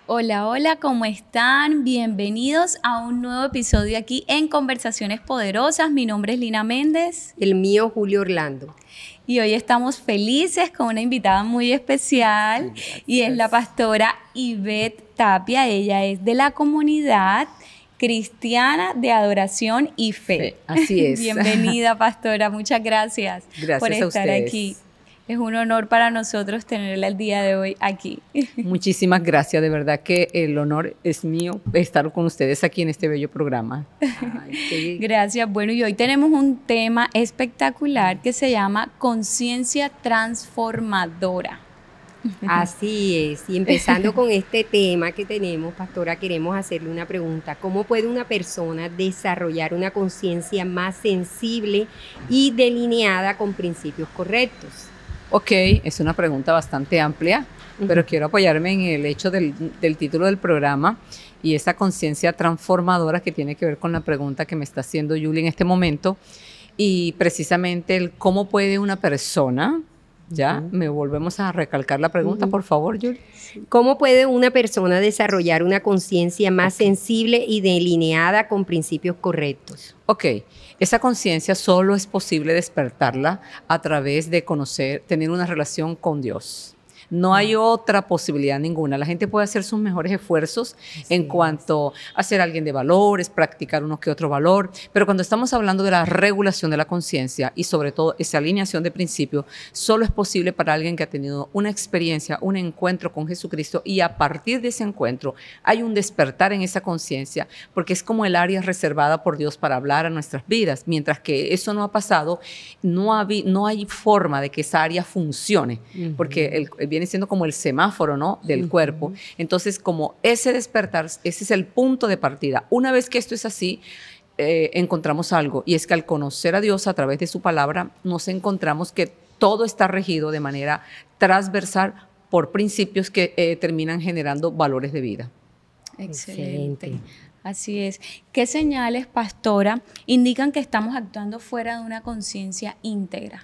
Hola, hola, ¿cómo están? Bienvenidos a un nuevo episodio aquí en Conversaciones Poderosas. Mi nombre es Lina Méndez. El mío, Julio Orlando. Y hoy estamos felices con una invitada muy especial y es la pastora Ivette Tapia. Ella es de la comunidad cristiana de adoración y fe. Así es. Bienvenida, pastora. Muchas gracias, por Gracias a estar ustedes. aquí. Es un honor para nosotros tenerla el día de hoy aquí. Muchísimas gracias, de verdad que el honor es mío estar con ustedes aquí en este bello programa. Gracias. Bueno, y hoy tenemos un tema espectacular que se llama conciencia transformadora. Así es, y empezando con este tema que tenemos, pastora, queremos hacerle una pregunta. ¿Cómo puede una persona desarrollar una conciencia más sensible y delineada con principios correctos? Ok, es una pregunta bastante amplia, pero quiero apoyarme en el hecho del título del programa y esa conciencia transformadora que tiene que ver con la pregunta que me está haciendo Julie en este momento y precisamente el cómo puede una persona, ya, me volvemos a recalcar la pregunta, por favor, Julie. ¿Cómo puede una persona desarrollar una conciencia más sensible y delineada con principios correctos? Ok, esa conciencia solo es posible despertarla a través de conocer, tener una relación con Dios. No hay otra posibilidad ninguna. La gente puede hacer sus mejores esfuerzos en cuanto a ser alguien de valores, practicar uno que otro valor, pero cuando estamos hablando de la regulación de la conciencia y sobre todo esa alineación de principios, solo es posible para alguien que ha tenido una experiencia, un encuentro con Jesucristo y a partir de ese encuentro hay un despertar en esa conciencia porque es como el área reservada por Dios para hablar a nuestras vidas. Mientras que eso no ha pasado, no hay forma de que esa área funcione porque viene siendo como el semáforo, ¿no?, del cuerpo. Entonces, como ese despertar, ese es el punto de partida. Una vez que esto es así, encontramos algo, y es que al conocer a Dios a través de su palabra, nos encontramos que todo está regido de manera transversal por principios que terminan generando valores de vida. Excelente. Así es. ¿Qué señales, pastora, indican que estamos actuando fuera de una conciencia íntegra?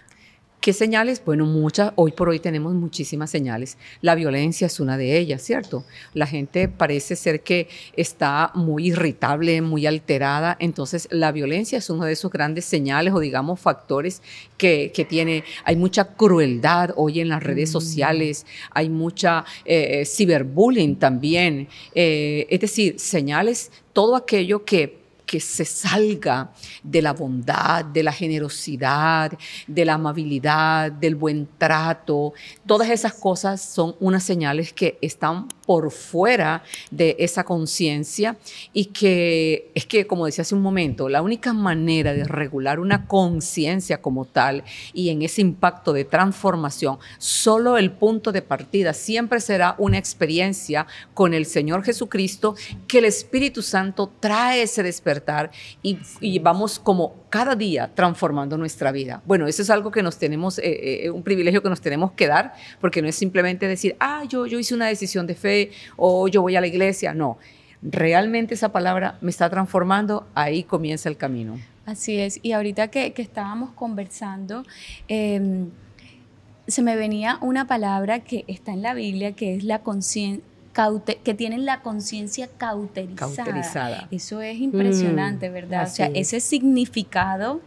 ¿Qué señales? Bueno, muchas. Hoy por hoy tenemos muchísimas señales. La violencia es una de ellas, ¿cierto? La gente parece ser que está muy irritable, muy alterada. Entonces, la violencia es uno de esos grandes señales o, digamos, factores que tiene. Hay mucha crueldad hoy en las redes sociales. Hay mucha ciberbullying también. Es decir, señales, todo aquello que se salga de la bondad, de la generosidad, de la amabilidad, del buen trato. Todas esas cosas son unas señales que están por fuera de esa conciencia y que es que, como decía hace un momento, la única manera de regular una conciencia como tal y en ese impacto de transformación, solo el punto de partida siempre será una experiencia con el Señor Jesucristo, que el Espíritu Santo trae ese despertar y vamos como cada día transformando nuestra vida. Bueno, eso es algo que nos tenemos, un privilegio que nos tenemos que dar, porque no es simplemente decir, yo hice una decisión de fe o yo voy a la iglesia. No, realmente esa palabra me está transformando, ahí comienza el camino. Así es, y ahorita que estábamos conversando, se me venía una palabra que está en la Biblia, que es la conciencia, que tienen la conciencia cauterizada. Eso es impresionante, ¿verdad? O sea, ese significado, o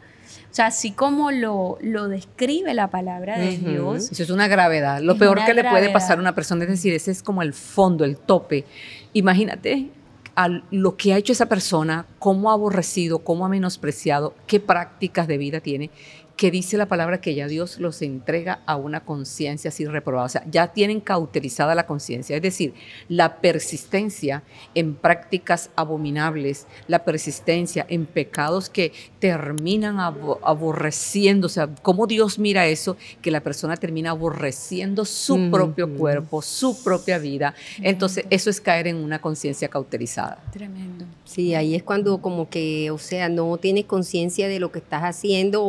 sea, así como lo describe la palabra de Dios. Eso es una gravedad. Lo peor que le puede pasar a una persona, es decir, ese es como el fondo, el tope. Imagínate a lo que ha hecho esa persona, cómo ha aborrecido, cómo ha menospreciado, qué prácticas de vida tiene, que dice la palabra que ya Dios los entrega a una conciencia así reprobada. O sea, ya tienen cauterizada la conciencia. Es decir, la persistencia en prácticas abominables, la persistencia en pecados que terminan aborreciendo. O sea, cómo Dios mira eso, que la persona termina aborreciendo su propio cuerpo, su propia vida. Entonces, eso es caer en una conciencia cauterizada. Tremendo. Sí, ahí es cuando como que, o sea, no tienes conciencia de lo que estás haciendo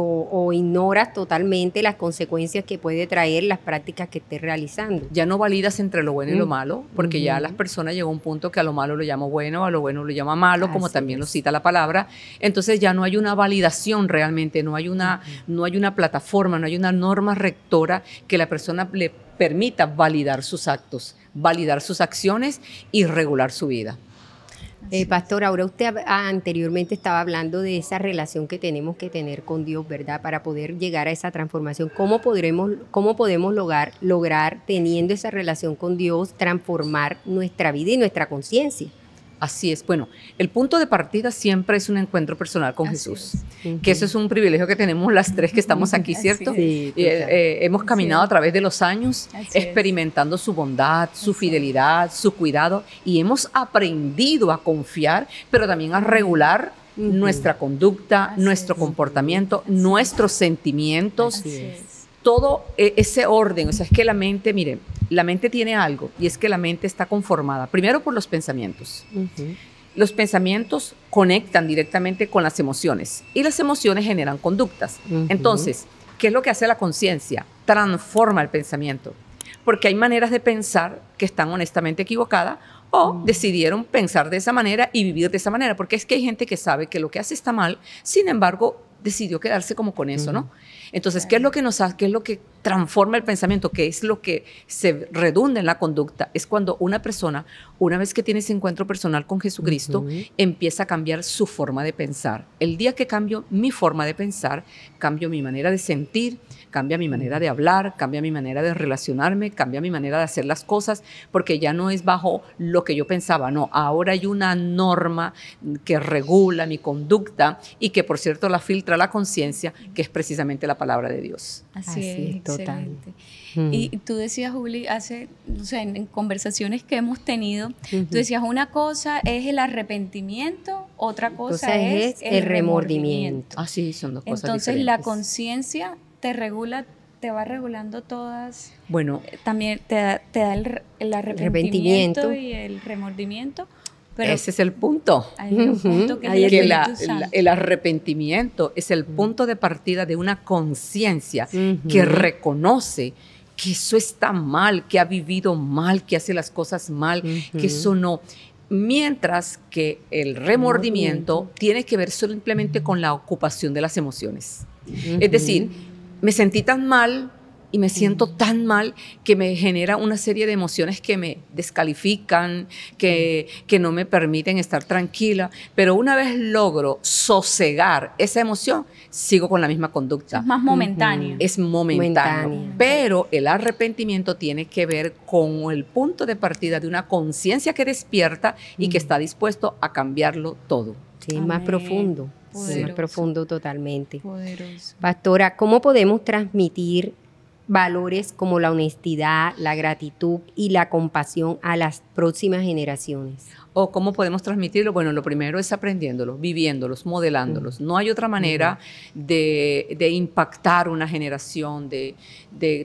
o ignoras totalmente las consecuencias que puede traer las prácticas que estés realizando. Ya no validas entre lo bueno y lo malo, porque ya las personas llegó a un punto que a lo malo lo llama bueno, a lo bueno lo llama malo, como también lo cita la palabra. Entonces ya no hay una validación realmente, no hay una plataforma, no hay una norma rectora que la persona le permita validar sus actos. validar sus acciones y regular su vida. Pastor, ahora usted anteriormente estaba hablando de esa relación que tenemos que tener con Dios, ¿verdad? Para poder llegar a esa transformación. ¿Cómo podemos lograr teniendo esa relación con Dios, transformar nuestra vida y nuestra conciencia? Así es. Bueno, el punto de partida siempre es un encuentro personal con Jesús, que eso es un privilegio que tenemos las tres que estamos aquí, ¿cierto? Sí, hemos caminado a través de los años experimentando su bondad, su fidelidad, su cuidado, y hemos aprendido a confiar, pero también a regular nuestra conducta, nuestro comportamiento, nuestros sentimientos. Todo ese orden, o sea, es que la mente, miren, la mente tiene algo, y es que la mente está conformada, primero por los pensamientos. Los pensamientos conectan directamente con las emociones, y las emociones generan conductas. Entonces, ¿qué es lo que hace la conciencia? Transforma el pensamiento, porque hay maneras de pensar que están honestamente equivocadas, o decidieron pensar de esa manera y vivir de esa manera, porque es que hay gente que sabe que lo que hace está mal, sin embargo, decidió quedarse como con eso, ¿no? Entonces, ¿qué es lo que nos hace, qué es lo que transforma el pensamiento, qué es lo que se redunda en la conducta? Es cuando una persona, una vez que tiene ese encuentro personal con Jesucristo, empieza a cambiar su forma de pensar. El día que cambio mi forma de pensar, cambio mi manera de sentir, cambia mi manera de hablar, cambia mi manera de relacionarme, cambia mi manera de hacer las cosas, porque ya no es bajo lo que yo pensaba, no, ahora hay una norma que regula mi conducta y que, por cierto, la filtra la conciencia, que es precisamente la palabra de Dios. Así es, totalmente. Y tú decías, Juli, o sea, en conversaciones que hemos tenido, tú decías, una cosa es el arrepentimiento, otra cosa es el remordimiento. Sí, son dos cosas Entonces, diferentes. la conciencia te regula, te va regulando todas. Bueno, también te da el arrepentimiento y el remordimiento. Pero ese es el punto. Hay un punto que el arrepentimiento es el punto de partida de una conciencia que reconoce que eso está mal, que ha vivido mal, que hace las cosas mal, que eso no. Mientras que el remordimiento tiene que ver simplemente con la ocupación de las emociones. Es decir, me sentí tan mal y me siento tan mal que me genera una serie de emociones que me descalifican, que no me permiten estar tranquila, pero una vez logro sosegar esa emoción, sigo con la misma conducta. Es más momentáneo. Es momentáneo. Pero el arrepentimiento tiene que ver con el punto de partida de una conciencia que despierta y que está dispuesto a cambiarlo todo. Sí, más profundo. Sí, más profundo totalmente. Poderoso. Pastora, ¿cómo podemos transmitir valores como la honestidad, la gratitud y la compasión a las próximas generaciones? ¿O cómo podemos transmitirlo? Bueno, lo primero es aprendiéndolos, viviéndolos, modelándolos. No hay otra manera de impactar una generación, de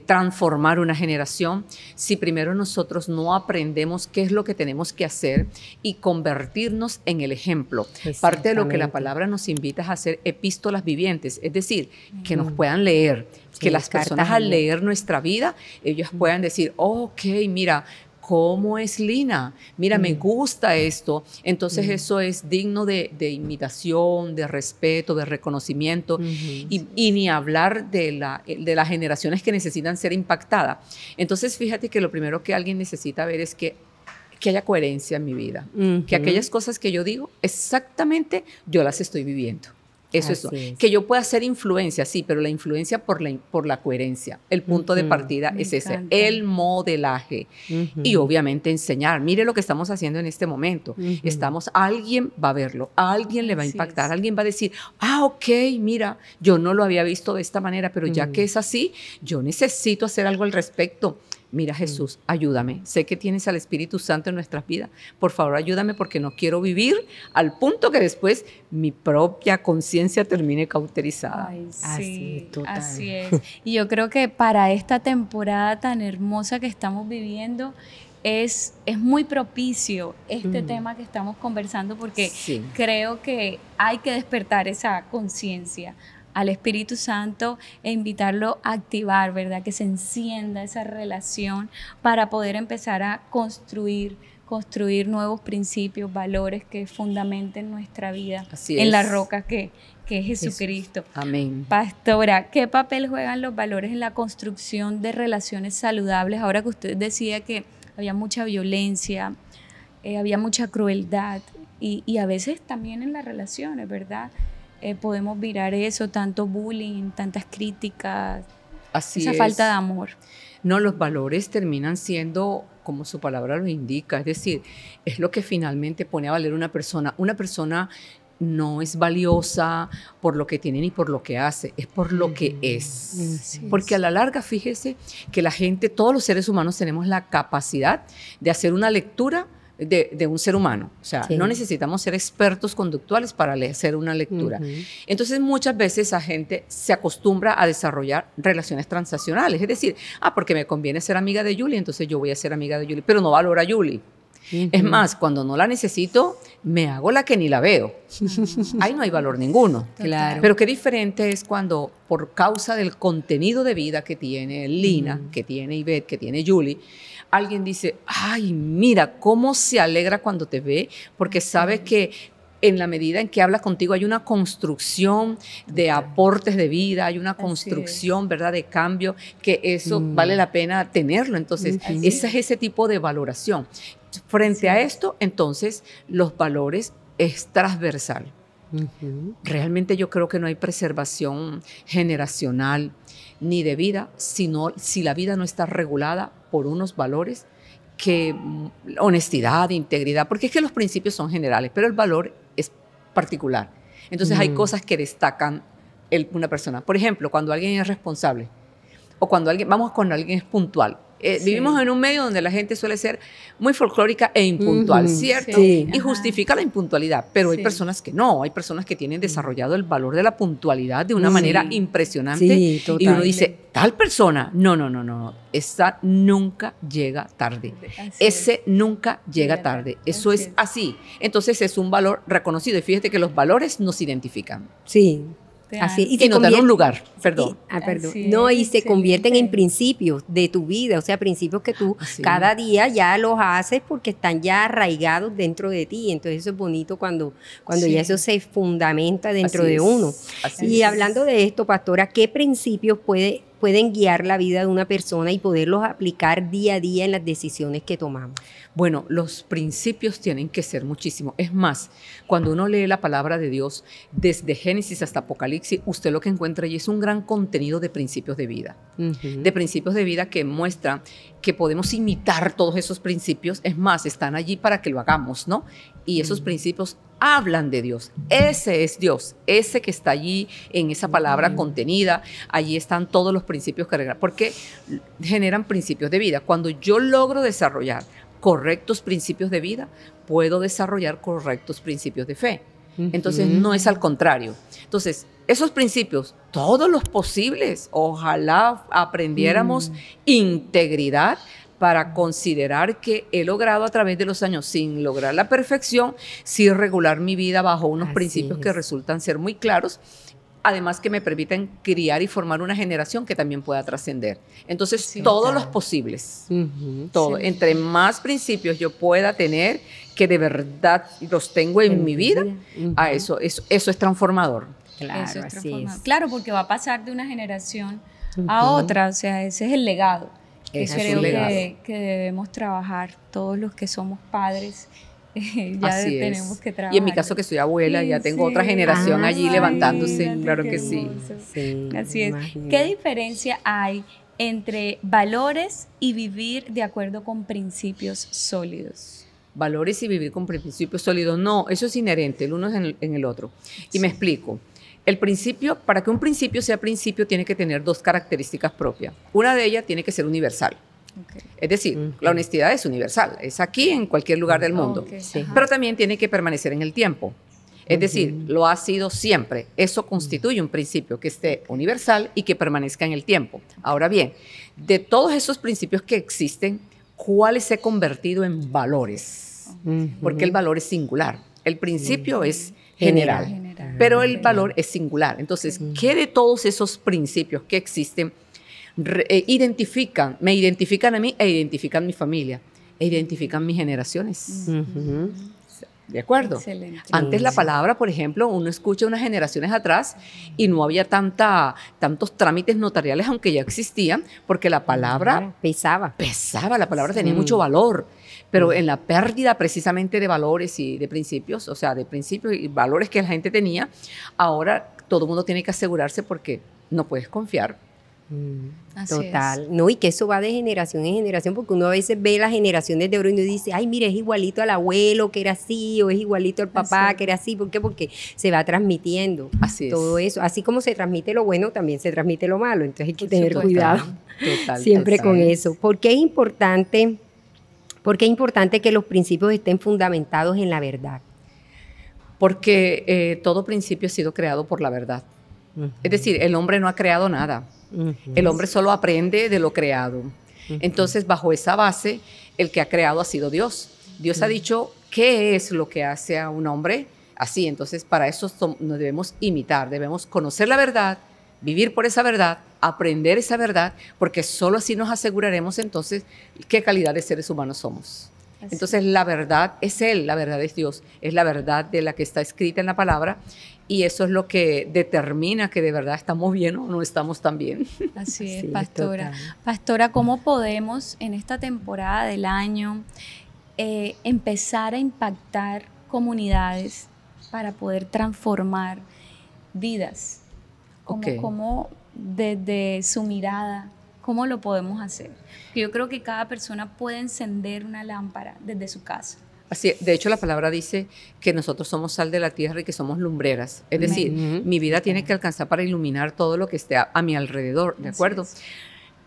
transformar una generación, si primero nosotros no aprendemos qué es lo que tenemos que hacer y convertirnos en el ejemplo. Parte de lo que la palabra nos invita es a hacer epístolas vivientes, es decir, que nos puedan leer, que las personas al leer nuestra vida, ellos puedan decir, ok, mira, ¿cómo es Lina? Mira, me gusta esto. Entonces eso es digno de imitación, de respeto, de reconocimiento y ni hablar de las generaciones que necesitan ser impactadas. Entonces fíjate que lo primero que alguien necesita ver es que haya coherencia en mi vida, que aquellas cosas que yo digo exactamente yo las estoy viviendo. Eso es. Que yo pueda hacer influencia, sí, pero la influencia por la coherencia. El punto de partida es ese, el modelaje. Y obviamente enseñar. Mire lo que estamos haciendo en este momento. Alguien va a verlo, a alguien le va a impactar, alguien va a decir, ok, mira, yo no lo había visto de esta manera, pero ya que es así, yo necesito hacer algo al respecto. Mira, Jesús, ayúdame. Sé que tienes al Espíritu Santo en nuestras vidas. Por favor, ayúdame porque no quiero vivir al punto que después mi propia conciencia termine cauterizada. Ay, sí, así es. Y yo creo que para esta temporada tan hermosa que estamos viviendo, es muy propicio este tema que estamos conversando porque creo que hay que despertar esa conciencia al Espíritu Santo e invitarlo a activar, ¿verdad? Que se encienda esa relación para poder empezar a construir nuevos principios, valores que fundamenten nuestra vida en la roca que es Jesucristo. Amén. Pastora, ¿qué papel juegan los valores en la construcción de relaciones saludables? Ahora que usted decía que había mucha violencia, había mucha crueldad y a veces también en las relaciones, ¿verdad? Podemos virar eso, tanto bullying, tantas críticas, esa falta de amor. No, los valores terminan siendo, como su palabra lo indica, es decir, es lo que finalmente pone a valer una persona. Una persona no es valiosa por lo que tiene ni por lo que hace, es por lo que es. Porque a la larga, fíjese que la gente, todos los seres humanos tenemos la capacidad de hacer una lectura de un ser humano. O sea, no necesitamos ser expertos conductuales para hacer una lectura. Entonces, muchas veces la gente se acostumbra a desarrollar relaciones transaccionales. Es decir, porque me conviene ser amiga de Julie, entonces yo voy a ser amiga de Julie, pero no valora a Julie. Es más, cuando no la necesito, me hago la que ni la veo. Ahí no hay valor ninguno. Claro. Pero qué diferente es cuando, por causa del contenido de vida que tiene Lina, que tiene Ivette, que tiene Julie, alguien dice, ay, mira cómo se alegra cuando te ve, porque sabe que en la medida en que habla contigo hay una construcción de aportes de vida, hay una construcción, ¿verdad?, de cambio, que eso vale la pena tenerlo. Entonces, ese es ese tipo de valoración. Frente a esto, entonces, los valores es transversal. Realmente yo creo que no hay preservación generacional ni de vida, sino si la vida no está regulada por unos valores que honestidad, integridad, porque es que los principios son generales, pero el valor es particular. Entonces hay cosas que destacan una persona. Por ejemplo, cuando alguien es responsable o cuando alguien es puntual. Vivimos en un medio donde la gente suele ser muy folclórica e impuntual, ¿cierto? Sí. Y justifica la impuntualidad, pero hay personas que no, hay personas que tienen desarrollado el valor de la puntualidad de una manera impresionante. Sí, total. Y uno dice, tal persona, no, esa nunca llega tarde. Ese nunca llega tarde. Eso es así. Entonces es un valor reconocido. Y fíjate que los valores nos identifican. Sí. Así, y nos dan un lugar, perdón. Y se convierten en principios de tu vida, o sea, principios que tú cada día ya los haces porque están ya arraigados dentro de ti. Entonces eso es bonito cuando ya eso se fundamenta dentro de uno. Y hablando de esto, pastora, ¿qué principios pueden guiar la vida de una persona y poderlos aplicar día a día en las decisiones que tomamos? Bueno, los principios tienen que ser muchísimo. Es más, cuando uno lee la palabra de Dios, desde Génesis hasta Apocalipsis, usted lo que encuentra allí es un gran contenido de principios de vida. De principios de vida que muestran que podemos imitar todos esos principios. Es más, están allí para que lo hagamos, ¿no? Y esos principios hablan de Dios. Ese es Dios, ese que está allí en esa palabra contenida. Allí están todos los principios que porque generan principios de vida. Cuando yo logro desarrollar correctos principios de vida, puedo desarrollar correctos principios de fe. Entonces, no es al contrario. Entonces, esos principios, todos los posibles, ojalá aprendiéramos integridad para considerar que he logrado a través de los años, sin lograr la perfección, sí regular mi vida bajo unos principios que resultan ser muy claros, además que me permiten criar y formar una generación que también pueda trascender. Entonces, todos los posibles, todo. Entre más principios yo pueda tener, que de verdad los tengo en mi vida, eso es transformador. Claro, eso es transformador. Claro, porque va a pasar de una generación a otra, o sea, ese es el legado. Que creo que debemos trabajar todos los que somos padres. Tenemos que trabajar. Y en mi caso que soy abuela, ya tengo otra generación allí levantándose, claro que sí. Así es. Imagínate. ¿Qué diferencia hay entre valores y vivir de acuerdo con principios sólidos? Valores y vivir con principios sólidos, no, eso es inherente, el uno es en el otro. Y me explico. El principio, para que un principio sea principio, tiene que tener dos características propias. Una de ellas tiene que ser universal. Es decir, la honestidad es universal, es aquí en cualquier lugar del mundo, pero también tiene que permanecer en el tiempo. Es decir, lo ha sido siempre. Eso constituye un principio que esté universal y que permanezca en el tiempo. Ahora bien, de todos esos principios que existen, ¿cuáles se han convertido en valores? Porque el valor es singular. El principio es general, pero el valor es singular. Entonces, ¿qué de todos esos principios que existen me identifican a mí e identifican mi familia, e identifican mis generaciones? ¿De acuerdo? Excelente. Antes la palabra, por ejemplo, uno escucha unas generaciones atrás y no había tantos trámites notariales, aunque ya existían, porque la palabra pesaba, la palabra tenía mucho valor, pero en la pérdida precisamente de valores y de principios, o sea, de principios y valores que la gente tenía, ahora todo el mundo tiene que asegurarse porque no puedes confiar. Total, no, y que eso va de generación en generación, porque uno a veces ve las generaciones de oro y uno dice, ay, mira, es igualito al abuelo que era así, o es igualito al papá que era así. ¿Por qué? Porque se va transmitiendo todo eso. Así como se transmite lo bueno, también se transmite lo malo, entonces hay que tener cuidado siempre con eso. ¿Por qué es importante que los principios estén fundamentados en la verdad? Porque todo principio ha sido creado por la verdad. Es decir, el hombre no ha creado nada. El hombre solo aprende de lo creado. Entonces, bajo esa base, el que ha creado ha sido Dios. Dios ha dicho qué es lo que hace a un hombre así. Entonces, para eso nos debemos imitar, debemos conocer la verdad, vivir por esa verdad, aprender esa verdad, porque solo así nos aseguraremos entonces qué calidad de seres humanos somos. Entonces, la verdad es Él, la verdad es Dios, es la verdad de la que está escrita en la palabra, y eso es lo que determina que de verdad estamos bien o no estamos tan bien. Así es, pastora. Pastora, ¿cómo podemos en esta temporada del año empezar a impactar comunidades para poder transformar vidas? ¿Cómo desde su mirada, cómo lo podemos hacer? Yo creo que cada persona puede encender una lámpara desde su casa. Así, de hecho, la palabra dice que nosotros somos sal de la tierra y que somos lumbreras. Es decir, mi vida tiene que alcanzar para iluminar todo lo que esté a mi alrededor, ¿de acuerdo?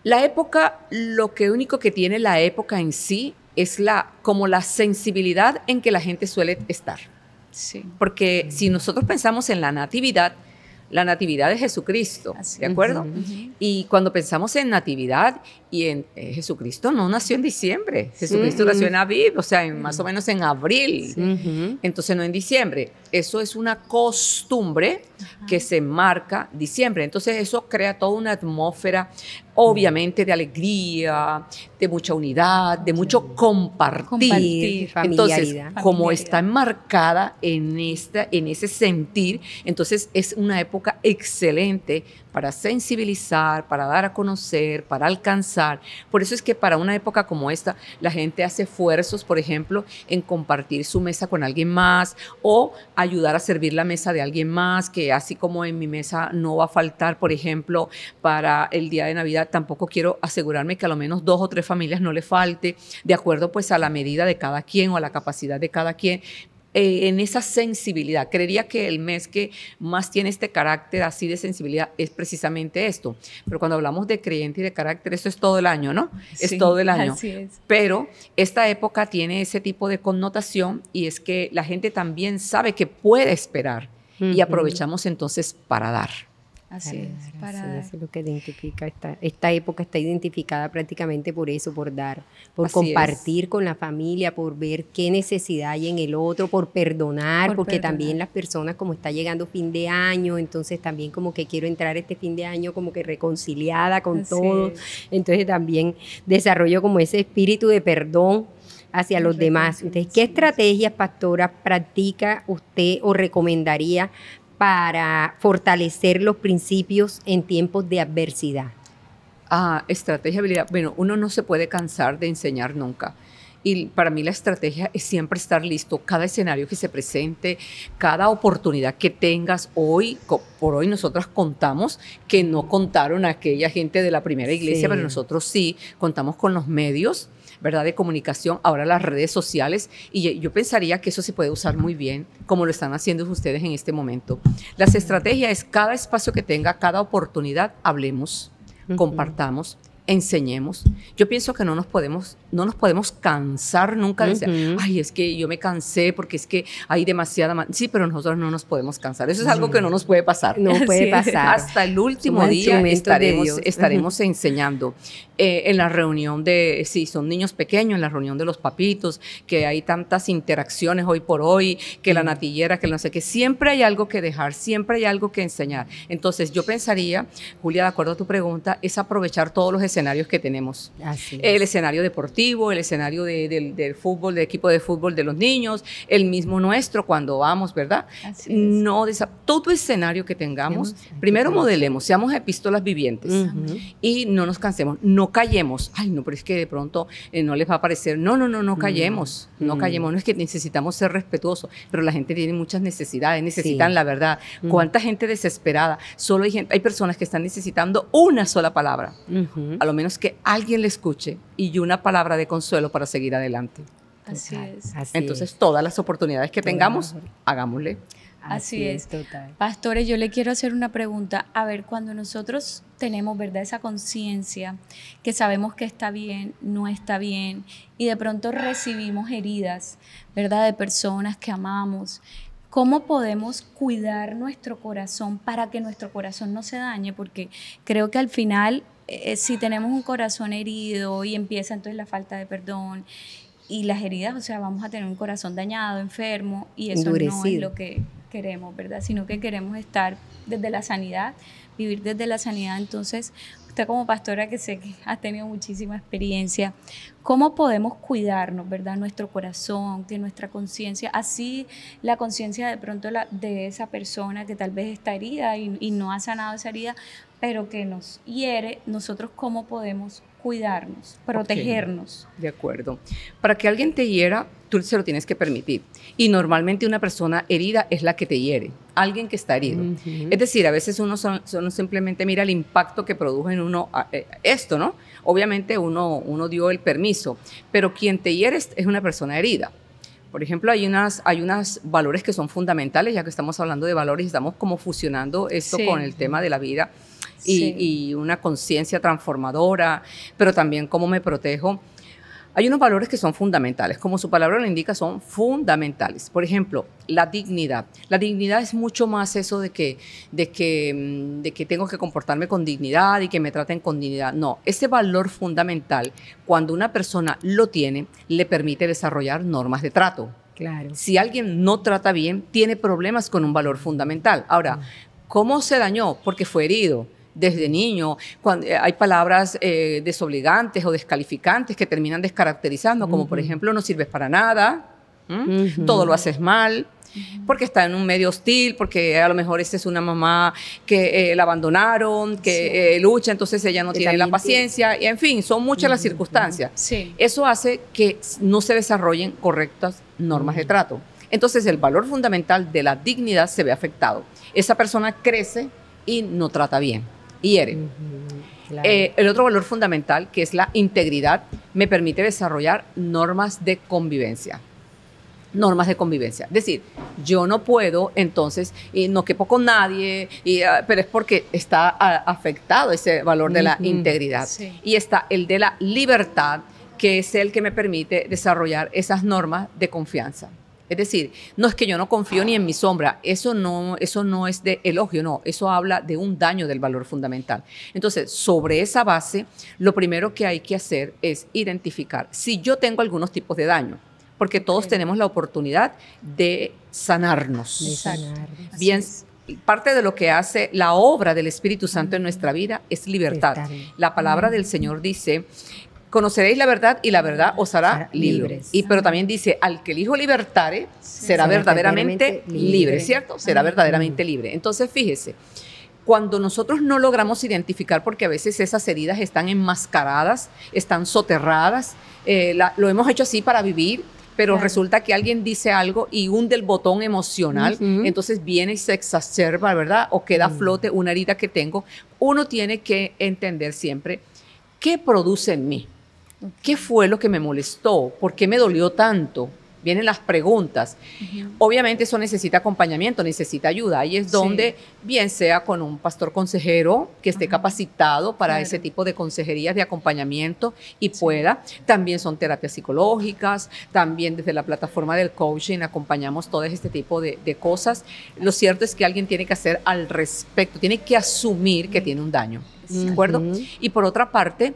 La época, lo único que tiene la época en sí es como la sensibilidad en que la gente suele estar. Sí. Porque si nosotros pensamos en la natividad es Jesucristo, ¿de acuerdo? Y cuando pensamos en natividad y en Jesucristo no nació en diciembre, Jesucristo nació en Aviv, o sea, más o menos en abril, entonces no en diciembre. Eso es una costumbre que se marca diciembre, entonces eso crea toda una atmósfera, obviamente, de alegría, de mucha unidad, de mucho compartir. Entonces, como está enmarcada en ese sentir, entonces es una época excelente para sensibilizar, para dar a conocer, para alcanzar. Por eso es que para una época como esta, la gente hace esfuerzos, por ejemplo, en compartir su mesa con alguien más o ayudar a servir la mesa de alguien más, que así como en mi mesa no va a faltar, por ejemplo, para el día de Navidad, tampoco quiero asegurarme que a lo menos 2 o 3 familias no le falte, de acuerdo pues a la medida de cada quien o a la capacidad de cada quien. En esa sensibilidad. Creería que el mes que más tiene este carácter así de sensibilidad es precisamente esto. Pero cuando hablamos de creyente y de carácter, eso es todo el año, ¿no? Sí, es todo el año. Así es. Pero esta época tiene ese tipo de connotación y es que la gente también sabe que puede esperar y aprovechamos entonces para dar. Así es, eso es lo que identifica esta época, está identificada prácticamente por eso, por dar, por compartir con la familia, por ver qué necesidad hay en el otro, por perdonar, porque también las personas, como está llegando fin de año, entonces también como que quiero entrar este fin de año como que reconciliada con todo, entonces también desarrollo como ese espíritu de perdón hacia los demás. Entonces, ¿qué estrategias, pastora, practica usted o recomendaría para fortalecer los principios en tiempos de adversidad? Estrategia, habilidad. Bueno, uno no se puede cansar de enseñar nunca. Y para mí la estrategia es siempre estar listo. Cada escenario que se presente, cada oportunidad que tengas hoy, por hoy nosotros contamos que no contaron aquella gente de la primera iglesia, pero nosotros sí contamos con los medios, ¿verdad?, de comunicación, ahora las redes sociales, y yo pensaría que eso se puede usar muy bien, como lo están haciendo ustedes en este momento. Las estrategias es cada espacio que tenga, cada oportunidad, hablemos, compartamos, enseñemos. Yo pienso que no nos podemos cansar nunca de decir, ay, es que yo me cansé porque es que hay demasiada... Sí, pero nosotros no nos podemos cansar. Eso es algo que no nos puede pasar. No puede pasar. Hasta el último día estaremos enseñando. En la reunión si son niños pequeños, en la reunión de los papitos, que hay tantas interacciones hoy por hoy, que la natillera, que no sé qué, siempre hay algo que dejar, siempre hay algo que enseñar. Entonces yo pensaría, Julia, de acuerdo a tu pregunta, es aprovechar todos los escenarios que tenemos. Así es. El escenario deportivo, el escenario del fútbol, del equipo de fútbol de los niños, el mismo nuestro cuando vamos, ¿verdad? Así es. No, todo escenario que tengamos, primero modelemos, seamos epístolas vivientes y no nos cansemos, no callemos. Ay, no, pero es que de pronto no les va a parecer. No callemos, no callemos. No es que necesitamos ser respetuosos, pero la gente tiene muchas necesidades, necesitan la verdad. ¿Cuánta gente desesperada? Solo hay personas que están necesitando una sola palabra, a lo menos que alguien le escuche y una palabra de consuelo para seguir adelante. Así es. Entonces, todas las oportunidades que tengamos, hagámosle. Así es. Total. Pastores, yo le quiero hacer una pregunta. A ver, cuando nosotros tenemos, ¿verdad?, esa conciencia que sabemos que está bien, no está bien, y de pronto recibimos heridas, ¿verdad?, de personas que amamos, ¿cómo podemos cuidar nuestro corazón para que nuestro corazón no se dañe? Porque creo que al final, si tenemos un corazón herido y empieza entonces la falta de perdón y las heridas, o sea, vamos a tener un corazón dañado, enfermo, y eso no es lo que queremos, ¿verdad? Sino que queremos estar desde la sanidad, vivir desde la sanidad. Entonces, usted como pastora, que sé que ha tenido muchísima experiencia, ¿cómo podemos cuidarnos, verdad? Nuestro corazón, que nuestra conciencia, así la conciencia de pronto de esa persona que tal vez está herida y no ha sanado esa herida, pero que nos hiere, nosotros cómo podemos cuidarnos, protegernos. De acuerdo. Para que alguien te hiera, tú se lo tienes que permitir. Y normalmente una persona herida es la que te hiere, alguien que está herido. Es decir, a veces uno simplemente mira el impacto que produjo en uno esto, ¿no? Obviamente uno dio el permiso, pero quien te hiere es una persona herida. Por ejemplo, hay unos valores que son fundamentales, ya que estamos hablando de valores, estamos como fusionando esto con el tema de la vida y una conciencia transformadora, pero también cómo me protejo. Hay unos valores que son fundamentales, como su palabra lo indica, son fundamentales. Por ejemplo, la dignidad. La dignidad es mucho más eso de que tengo que comportarme con dignidad y que me traten con dignidad. No, ese valor fundamental, cuando una persona lo tiene, le permite desarrollar normas de trato. Claro. Si alguien no trata bien, tiene problemas con un valor fundamental. Ahora, ¿cómo se dañó? Porque fue herido. Desde niño, cuando hay palabras desobligantes o descalificantes que terminan descaracterizando, como por ejemplo, no sirves para nada, todo lo haces mal, porque está en un medio hostil, porque a lo mejor esa es una mamá que la abandonaron, que lucha, entonces ella no tiene la paciencia, y en fin, son muchas las circunstancias. Eso hace que no se desarrollen correctas normas de trato. Entonces el valor fundamental de la dignidad se ve afectado. Esa persona crece y no trata bien. Hiere. Claro. El otro valor fundamental, que es la integridad, me permite desarrollar normas de convivencia. Normas de convivencia. Es decir, yo no puedo, entonces, y no quepo con nadie, pero es porque está afectado ese valor de la integridad. Y está el de la libertad, que es el que me permite desarrollar esas normas de confianza. Es decir, no es que yo no confío ni en mi sombra, eso no es de elogio, no, eso habla de un daño del valor fundamental. Entonces, sobre esa base, lo primero que hay que hacer es identificar si yo tengo algunos tipos de daño, porque todos tenemos la oportunidad de sanarnos. Bien, parte de lo que hace la obra del Espíritu Santo en nuestra vida es libertad. La palabra del Señor dice: conoceréis la verdad y la verdad os hará libres. Pero también dice, al que el Hijo libertare, será verdaderamente libre, ¿cierto? Será verdaderamente libre. Entonces, fíjese, cuando nosotros no logramos identificar, porque a veces esas heridas están enmascaradas, están soterradas, lo hemos hecho así para vivir, pero resulta que alguien dice algo y hunde el botón emocional, entonces viene y se exacerba, ¿verdad? O queda a flote una herida que tengo. Uno tiene que entender siempre qué produce en mí. ¿Qué fue lo que me molestó? ¿Por qué me dolió tanto? Vienen las preguntas. Obviamente eso necesita acompañamiento, necesita ayuda. Ahí es donde, bien sea con un pastor consejero que esté capacitado para ese tipo de consejerías, de acompañamiento y pueda. También son terapias psicológicas, también desde la plataforma del coaching acompañamos todo este tipo de cosas. Lo cierto es que alguien tiene que hacer al respecto, tiene que asumir que tiene un daño. ¿de acuerdo? Y por otra parte,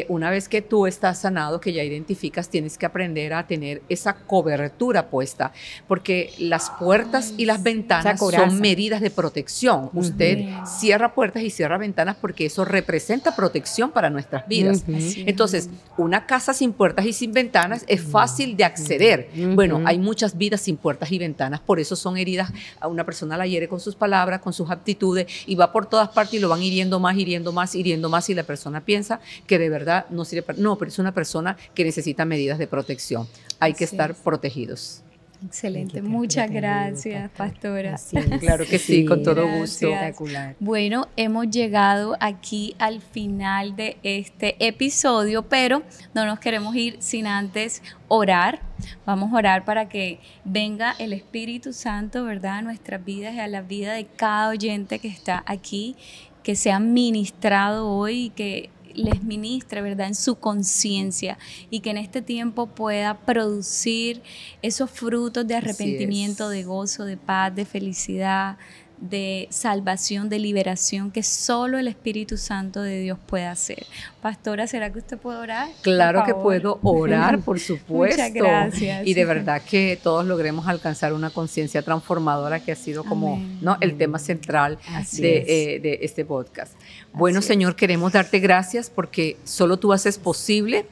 una vez que tú estás sanado, que ya identificas, tienes que aprender a tener esa cobertura puesta, porque las puertas y las ventanas son medidas de protección. Usted cierra puertas y cierra ventanas porque eso representa protección para nuestras vidas. Entonces, una casa sin puertas y sin ventanas es fácil de acceder. Bueno, hay muchas vidas sin puertas y ventanas, por eso son heridas. A una persona la hiere con sus palabras, con sus actitudes, y va por todas partes y lo van hiriendo más, y la persona piensa que de verdad no sirve para... No, pero es una persona que necesita medidas de protección. Hay que estar protegidos. Excelente, muchas gracias, pastora. Claro que sí, con todo gusto. Espectacular. Bueno, hemos llegado aquí al final de este episodio, pero no nos queremos ir sin antes orar. Vamos a orar para que venga el Espíritu Santo, ¿verdad?, a nuestras vidas y a la vida de cada oyente que está aquí, que sea ministrado hoy y que les ministre, ¿verdad?, en su conciencia, y que en este tiempo pueda producir esos frutos de arrepentimiento, de gozo, de paz, de felicidad, de salvación, de liberación, que solo el Espíritu Santo de Dios puede hacer. Pastora, ¿será que usted puede orar? Claro que puedo orar, por supuesto. Muchas gracias. Y de verdad que todos logremos alcanzar una conciencia transformadora, que ha sido como, ¿no?, el tema central de este podcast. Bueno, Señor, queremos darte gracias porque solo tú haces posible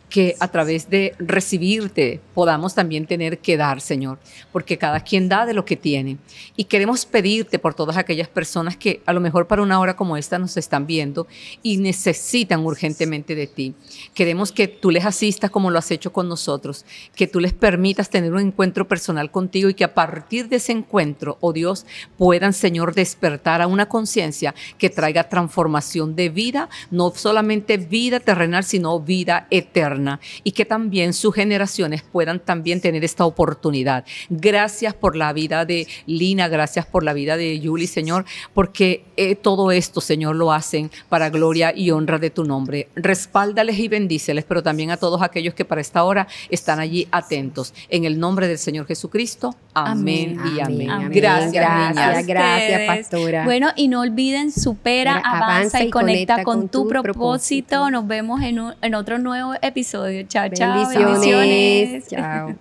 que a través de recibirte podamos también tener que dar, Señor, porque cada quien da de lo que tiene. Y queremos pedirte por todas aquellas personas que a lo mejor para una hora como esta nos están viendo y necesitan urgentemente de ti. Queremos que tú les asistas como lo has hecho con nosotros, que tú les permitas tener un encuentro personal contigo y que a partir de ese encuentro, oh Dios, puedan, Señor, despertar a una conciencia que traiga transformación de vida, no solamente vida terrenal, sino vida eterna. Y que también sus generaciones puedan también tener esta oportunidad. Gracias por la vida de Lina, gracias por la vida de Yuli, Señor, porque todo esto, Señor, lo hacen para gloria y honra de tu nombre. Respáldales y bendíceles, pero también a todos aquellos que para esta hora están allí atentos. En el nombre del Señor Jesucristo, amén y amén. Gracias, pastora. Bueno, y no olviden, supera, avanza y conecta con tu propósito. Nos vemos en otro nuevo episodio. Chao, chao. Bendiciones. Chao.